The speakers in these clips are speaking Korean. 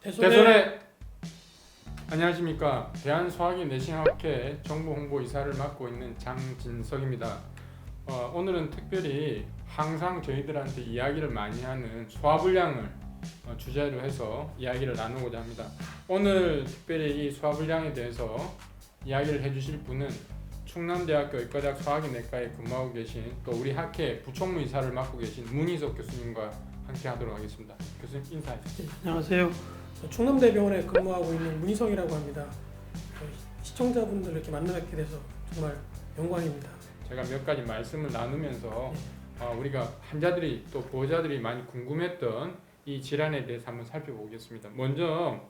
대손의 안녕하십니까. 대한소화기 내신학회 정보홍보이사를 맡고 있는 장진석입니다. 오늘은 특별히 항상 저희들한테 이야기를 많이 하는 소화불량을 주제로 해서 이야기를 나누고자 합니다. 오늘 특별히 이 소화불량에 대해서 이야기를 해주실 분은 충남대학교 의과대학 소화기내과에 근무하고 계신 또 우리 학회 부총무이사를 맡고 계신 문희석 교수님과 함께 하도록 하겠습니다. 교수님 인사해 주세요. 네, 안녕하세요. 충남대병원에 근무하고 있는 문희석이라고 합니다. 시청자분들 이렇게 만나뵙게 돼서 정말 영광입니다. 제가 몇 가지 말씀을 나누면서 우리가 환자들이 또 보호자들이 많이 궁금했던 이 질환에 대해서 한번 살펴보겠습니다. 먼저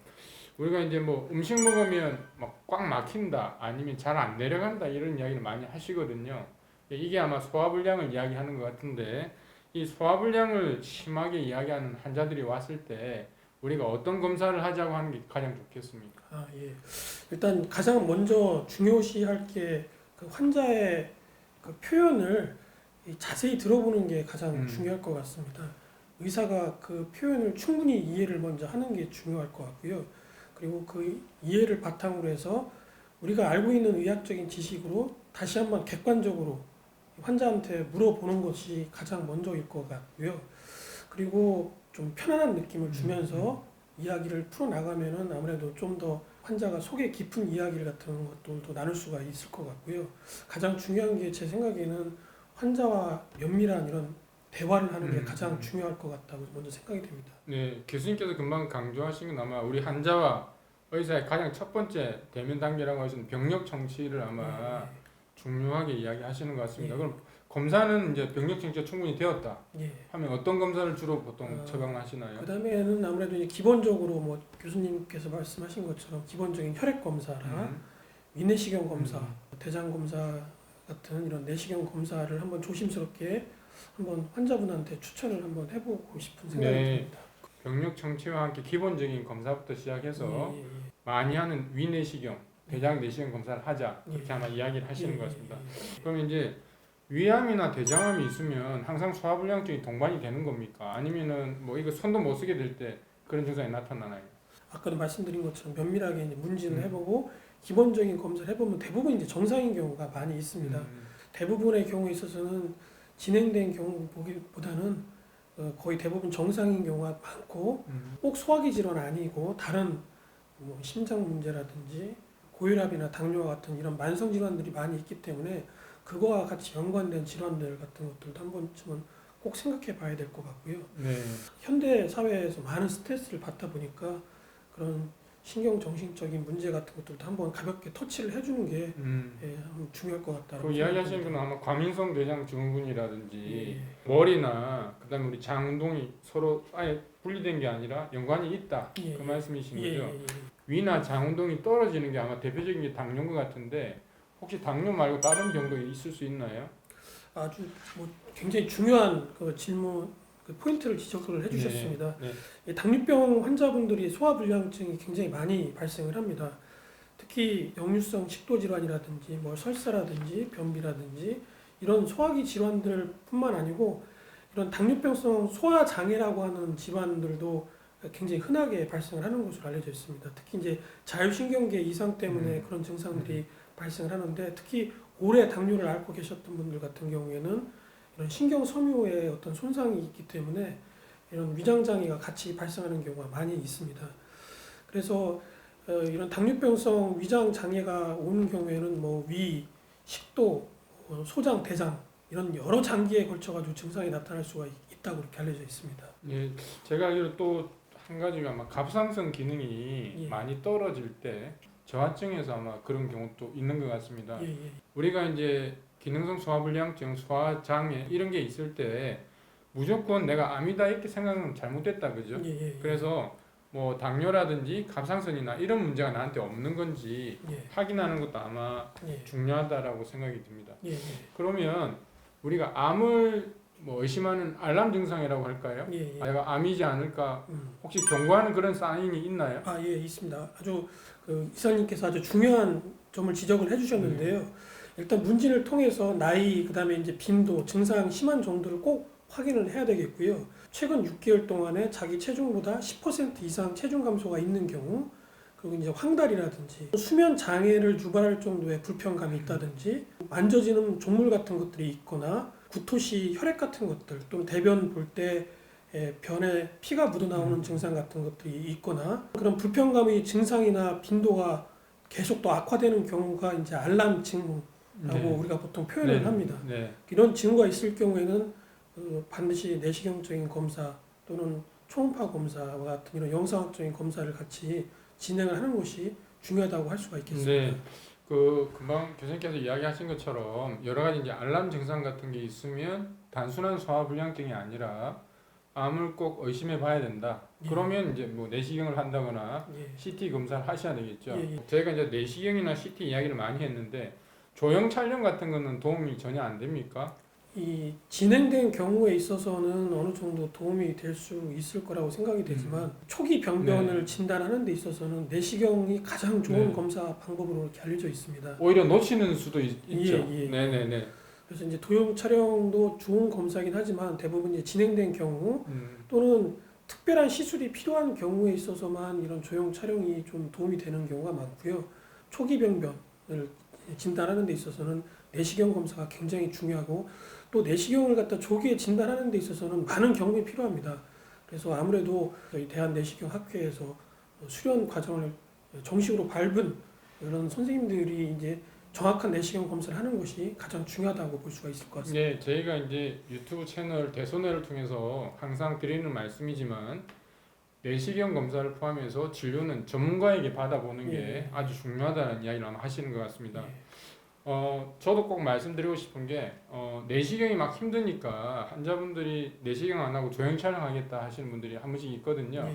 우리가 이제 뭐 음식 먹으면 막 꽉 막힌다 아니면 잘 안 내려간다 이런 이야기를 많이 하시거든요. 이게 아마 소화불량을 이야기하는 것 같은데 이 소화불량을 심하게 이야기하는 환자들이 왔을 때 우리가 어떤 검사를 하자고 하는 게 가장 좋겠습니까? 예. 일단 가장 먼저 중요시할 게 그 환자의 그 표현을 자세히 들어보는 게 가장 중요할 것 같습니다. 의사가 그 표현을 충분히 이해를 먼저 하는 게 중요할 것 같고요. 그리고 그 이해를 바탕으로 해서 우리가 알고 있는 의학적인 지식으로 다시 한번 객관적으로 환자한테 물어보는 것이 가장 먼저일 것 같고요. 그리고 좀 편안한 느낌을 주면서 이야기를 풀어나가면은 아무래도 좀 더 환자가 속에 깊은 이야기를 같은 것들도 나눌 수가 있을 것 같고요. 가장 중요한 게 제 생각에는 환자와 면밀한 이런 대화를 하는 게 가장 중요할 것 같다고 먼저 생각이 됩니다. 네, 교수님께서 금방 강조하신 건 아마 우리 환자와 의사의 가장 첫 번째 대면 단계라고 하시는 병력 청취를 아마 중요하게 이야기하시는 것 같습니다. 그럼 검사는 이제 병력 청취가 충분히 되었다 하면 어떤 검사를 주로 보통 처방하시나요? 그 다음에는 아무래도 이제 기본적으로 뭐 교수님께서 말씀하신 것처럼 기본적인 혈액 검사랑 위내시경 검사, 대장 검사 같은 이런 내시경 검사를 한번 조심스럽게 한번 환자분한테 추천을 한번 해보고 싶은 생각이 듭니다. 병력 청취와 함께 기본적인 검사부터 시작해서 많이 하는 위내시경, 대장 내시경 검사를 하자 그렇게 아마 이야기를 하시는 것 같습니다. 그럼 이제 위암이나 대장암이 있으면 항상 소화불량증이 동반이 되는 겁니까? 아니면은 뭐 이거 손도 못 쓰게 될 때 그런 증상이 나타나나요? 아까도 말씀드린 것처럼 면밀하게 이제 문진을 해보고 기본적인 검사를 해보면 대부분 이제 정상인 경우가 많이 있습니다. 대부분의 경우에 있어서는 진행된 경우 보기보다는 거의 대부분 정상인 경우가 많고 꼭 소화기 질환 아니고 다른 뭐 심장 문제라든지 고혈압이나 당뇨와 같은 이런 만성 질환들이 많이 있기 때문에 그거와 같이 연관된 질환들 같은 것들도 한 번쯤은 꼭 생각해 봐야 될 것 같고요. 현대 사회에서 많은 스트레스를 받다 보니까 그런 신경정신적인 문제 같은 것들도 한번 가볍게 터치를 해주는 게 중요할 것 같다고. 그 이야기하시는 건 아마 과민성 대장 증후군이라든지 머리나 그다음에 우리 장 운동이 서로 아예 분리된 게 아니라 연관이 있다 그 말씀이신 거죠. 위나 장 운동이 떨어지는 게 아마 대표적인 게 당뇨인 것 같은데 혹시 당뇨 말고 다른 병도 있을 수 있나요? 아주 뭐 굉장히 중요한 그 질문 그 포인트를 지적을 해주셨습니다. 당뇨병 환자분들이 소화불량증이 굉장히 많이 발생을 합니다. 특히 역류성 식도질환이라든지 뭐 설사라든지 변비라든지 이런 소화기 질환들뿐만 아니고 이런 당뇨병성 소화장애라고 하는 질환들도 굉장히 흔하게 발생을 하는 것으로 알려져 있습니다. 특히 이제 자율신경계 이상 때문에 그런 증상들이 발생을 하는데 특히 오래 당뇨를 앓고 계셨던 분들 같은 경우에는 이런 신경섬유에 어떤 손상이 있기 때문에 이런 위장장애가 같이 발생하는 경우가 많이 있습니다. 그래서 이런 당뇨병성 위장장애가 오는 경우에는 뭐 위, 식도, 소장, 대장 이런 여러 장기에 걸쳐가지고 증상이 나타날 수가 있다고 그렇게 알려져 있습니다. 제가 알기로 또 한 가지가 아마 갑상선 기능이 많이 떨어질 때 저하증에서 아마 그런 경우도 있는 것 같습니다. 우리가 이제 기능성 소화불량증, 소화장애 이런 게 있을 때 무조건 내가 암이다 이렇게 생각하면 잘못됐다 그죠? 그래서 뭐 당뇨라든지 갑상선이나 이런 문제가 나한테 없는 건지 확인하는 것도 아마 중요하다라고 생각이 듭니다. 그러면 우리가 암을 뭐 의심하는 알람 증상이라고 할까요? 내가 암이지 않을까 혹시 경고하는 그런 사인이 있나요? 있습니다. 아주 그 이사님께서 아주 중요한 점을 지적을 해주셨는데요. 일단 문진을 통해서 나이, 그다음에 이제 빈도, 증상 심한 정도를 꼭 확인을 해야 되겠고요. 최근 6개월 동안에 자기 체중보다 10% 이상 체중 감소가 있는 경우, 그리고 이제 황달이라든지 수면 장애를 유발할 정도의 불편감이 있다든지 만져지는 종물 같은 것들이 있거나 구토시 혈액 같은 것들 또는 대변 볼 때 변에 피가 묻어나오는 증상 같은 것들이 있거나 그런 불편감의 증상이나 빈도가 계속 또 악화되는 경우가 이제 알람 징후라고 우리가 보통 표현을 합니다. 이런 징후가 있을 경우에는 반드시 내시경적인 검사 또는 초음파 검사와 같은 이런 영상학적인 검사를 같이 진행을 하는 것이 중요하다고 할 수가 있겠습니다. 네, 금방 교수님께서 이야기하신 것처럼 여러 가지 이제 알람 증상 같은 게 있으면 단순한 소화불량증이 아니라 암을 꼭 의심해 봐야 된다. 그러면 이제 뭐 내시경을 한다거나 CT 검사를 하셔야 되겠죠. 저희가 이제 내시경이나 CT 이야기를 많이 했는데 조형 촬영 같은 거는 도움이 전혀 안 됩니까? 이 진행된 경우에 있어서는 어느 정도 도움이 될 수 있을 거라고 생각이 되지만 초기 병변을 진단하는 데 있어서는 내시경이 가장 좋은 검사 방법으로 이렇게 알려져 있습니다. 오히려 놓치는 수도 있죠. 네네네. 그래서 이제 도형 촬영도 좋은 검사긴 하지만 대부분 이제 진행된 경우 또는 특별한 시술이 필요한 경우에 있어서만 이런 조형 촬영이 좀 도움이 되는 경우가 많고요. 초기 병변을 진단하는 데 있어서는 내시경 검사가 굉장히 중요하고 또 내시경을 갖다 조기에 진단하는 데 있어서는 많은 경험이 필요합니다. 그래서 아무래도 저희 대한내시경학회에서 수련 과정을 정식으로 밟은 이런 선생님들이 이제 정확한 내시경 검사를 하는 것이 가장 중요하다고 볼 수가 있을 것 같습니다. 네, 저희가 이제 유튜브 채널 대소내를 통해서 항상 드리는 말씀이지만 내시경 검사를 포함해서 진료는 전문가에게 받아보는 게 아주 중요하다는 이야기를 아마 하시는 것 같습니다. 저도 꼭 말씀드리고 싶은 게 내시경이 막 힘드니까 환자분들이 내시경 안 하고 조형 촬영하겠다 하시는 분들이 한 번씩 있거든요.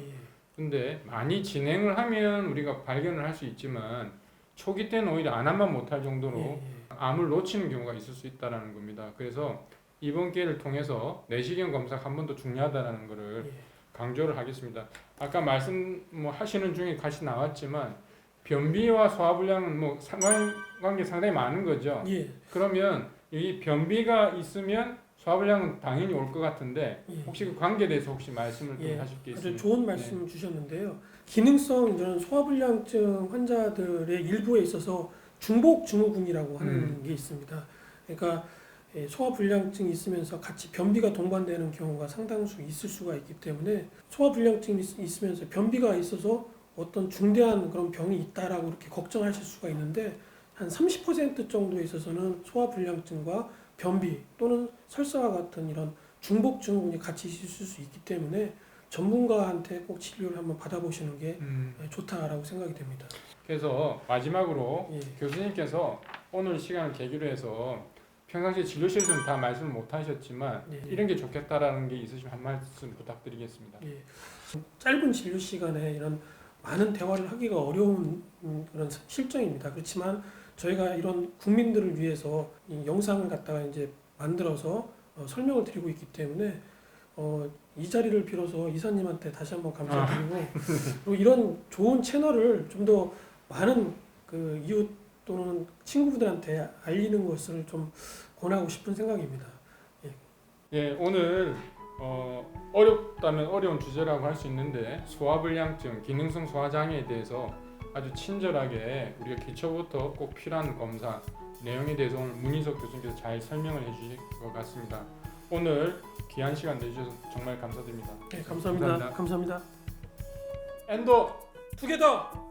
근데 많이 진행을 하면 우리가 발견을 할 수 있지만 초기 때는 오히려 안 하면 못할 정도로 암을 놓치는 경우가 있을 수 있다는 겁니다. 그래서 이번 기회를 통해서 내시경 검사가 한 번 더 중요하다는 것을 강조를 하겠습니다. 아까 말씀 하시는 중에 같이 나왔지만 변비와 소화불량은 뭐 상관관계 상당히 많은 거죠. 그러면 이 변비가 있으면 소화불량은 당연히 올 것 같은데 혹시 그 관계에 대해서 혹시 말씀을 좀 하실 게 있습니까? 아주 좋은 말씀 주셨는데요. 기능성 이런 소화불량증 환자들의 일부에 있어서 중복 증후군이라고 하는 게 있습니다. 그러니까 소화불량증이 있으면서 같이 변비가 동반되는 경우가 상당수 있을 수가 있기 때문에 소화불량증이 있으면서 변비가 있어서 어떤 중대한 그런 병이 있다라고 이렇게 걱정하실 수가 있는데 한 30% 정도에 있어서는 소화불량증과 변비 또는 설사와 같은 이런 중복 증후군이 같이 있을 수 있기 때문에 전문가한테 꼭 치료를 한번 받아보시는 게 좋다라고 생각이 됩니다. 그래서 마지막으로 교수님께서 오늘 시간을 계기로 해서 평상시 진료실에서는 다 말씀을 못 하셨지만 이런 게 좋겠다라는 게 있으시면 한 말씀 부탁드리겠습니다. 짧은 진료 시간에 이런 많은 대화를 하기가 어려운 그런 실정입니다. 그렇지만 저희가 이런 국민들을 위해서 이 영상을 갖다가 이제 만들어서 설명을 드리고 있기 때문에 이 자리를 빌어서 이사님한테 다시 한번 감사드리고 그리고 이런 좋은 채널을 좀 더 많은 그 이웃 또는 친구분들한테 알리는 것을 좀 권하고 싶은 생각입니다. 오늘 어렵다면 어려운 주제라고 할 수 있는데 소화불량증, 기능성 소화장애에 대해서 아주 친절하게 우리가 기초부터 꼭 필요한 검사 내용에 대해서 오늘 문인석 교수님께서 잘 설명을 해주실 것 같습니다. 오늘 귀한 시간 내주셔서 정말 감사드립니다. 감사합니다. 감사합니다. 엔도 투게더!